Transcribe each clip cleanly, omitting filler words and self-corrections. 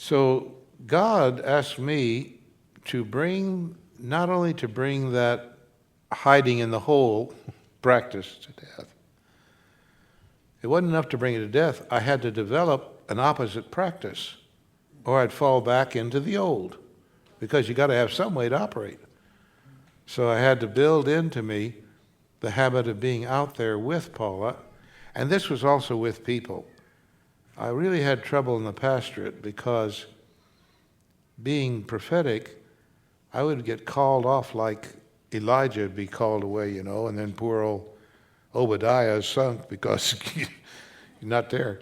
So God asked me to not only to bring that hiding in the hole practice to death. It wasn't enough to bring it to death. I had to develop an opposite practice, or I'd fall back into the old, because you got to have some way to operate. So I had to build into me the habit of being out there with Paula, and this was also with people. I really had trouble in the pastorate because being prophetic, I would get called off like Elijah would be called away, and then poor old Obadiah is sunk because you're not there.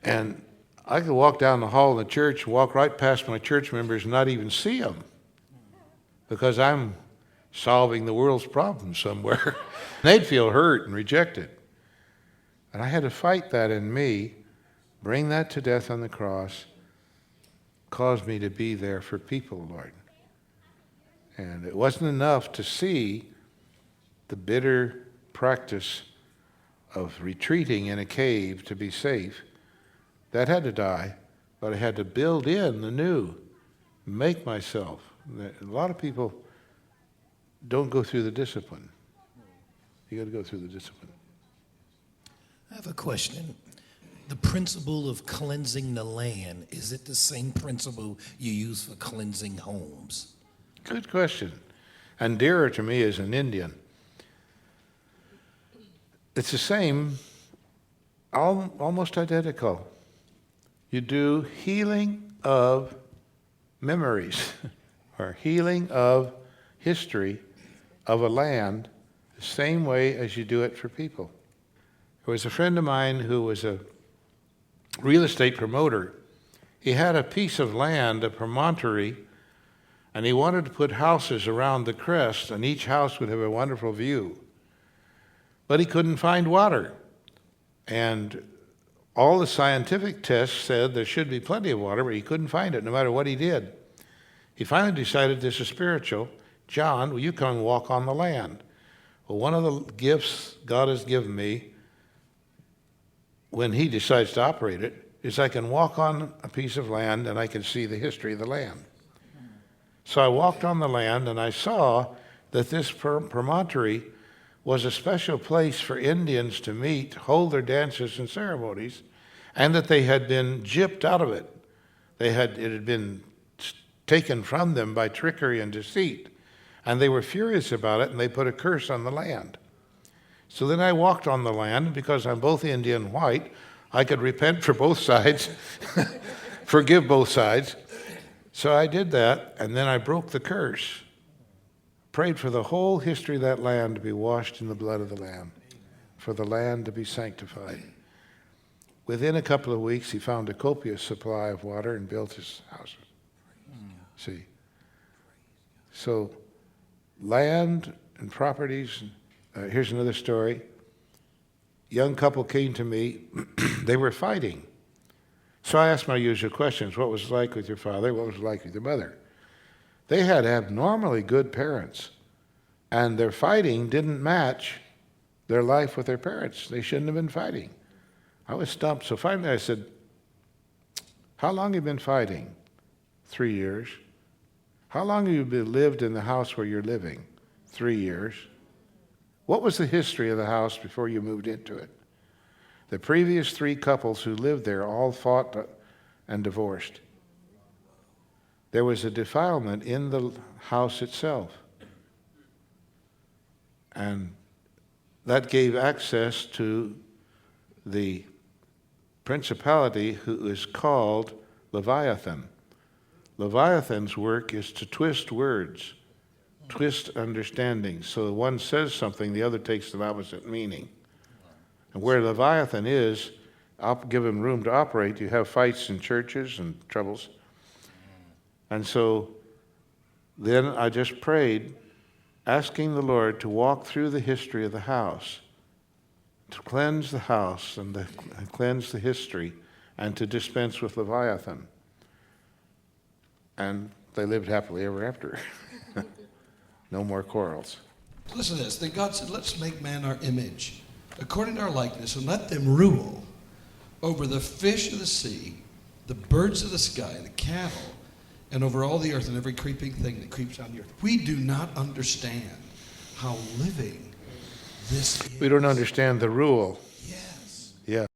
And I could walk down the hall in the church, walk right past my church members and not even see them because I'm solving the world's problems somewhere. They'd feel hurt and rejected. And I had to fight that in me, bring that to death on the cross, cause me to be there for people, Lord. And it wasn't enough to see the bitter practice of retreating in a cave to be safe. That had to die, but I had to build in the new, make myself. A lot of people don't go through the discipline. You got to go through the discipline. I have a question. The principle of cleansing the land, is it the same principle you use for cleansing homes? Good question. And dearer to me as an Indian. It's the same, almost identical. You do healing of memories or healing of history of a land the same way as you do it for people. There was a friend of mine who was a real estate promoter. He had a piece of land, a promontory, and he wanted to put houses around the crest, and each house would have a wonderful view. But he couldn't find water. And all the scientific tests said there should be plenty of water, but he couldn't find it no matter what he did. He finally decided this is spiritual. John, will you come and walk on the land? Well, one of the gifts God has given me when he decides to operate it is I can walk on a piece of land and I can see the history of the land. So I walked on the land and I saw that this promontory was a special place for Indians to meet, hold their dances and ceremonies, and that they had been gypped out of it. It had been taken from them by trickery and deceit, and they were furious about it, and they put a curse on the land. So then I walked on the land, because I'm both Indian and white, I could repent for both sides, forgive both sides. So I did that, and then I broke the curse. Prayed for the whole history of that land to be washed in the blood of the Lamb, for the land to be sanctified. Within a couple of weeks, he found a copious supply of water and built his house. See? So, land and properties. Here's another story. Young couple came to me. They were fighting. So I asked my usual questions. What was it like with your father? What was it like with your mother? They had abnormally good parents, and their fighting didn't match their life with their parents. They shouldn't have been fighting. I was stumped. So finally I said, how long have you been fighting? 3 years. How long have you lived in the house where you're living? 3 years. What was the history of the house before you moved into it? The previous 3 couples who lived there all fought and divorced. There was a defilement in the house itself. And that gave access to the principality who is called Leviathan. Leviathan's work is to twist words, twist understanding. So one says something, the other takes the opposite meaning. And where Leviathan is, given room to operate, you have fights in churches and troubles. And so then I just prayed, asking the Lord to walk through the history of the house, to cleanse the house and cleanse the history, and to dispense with Leviathan. And they lived happily ever after. No more quarrels. Listen to this. Then God said, let's make man our image, according to our likeness, and let them rule over the fish of the sea, the birds of the sky, the cattle, and over all the earth and every creeping thing that creeps on the earth. We do not understand how living this is. We don't understand the rule. Yes. Yeah.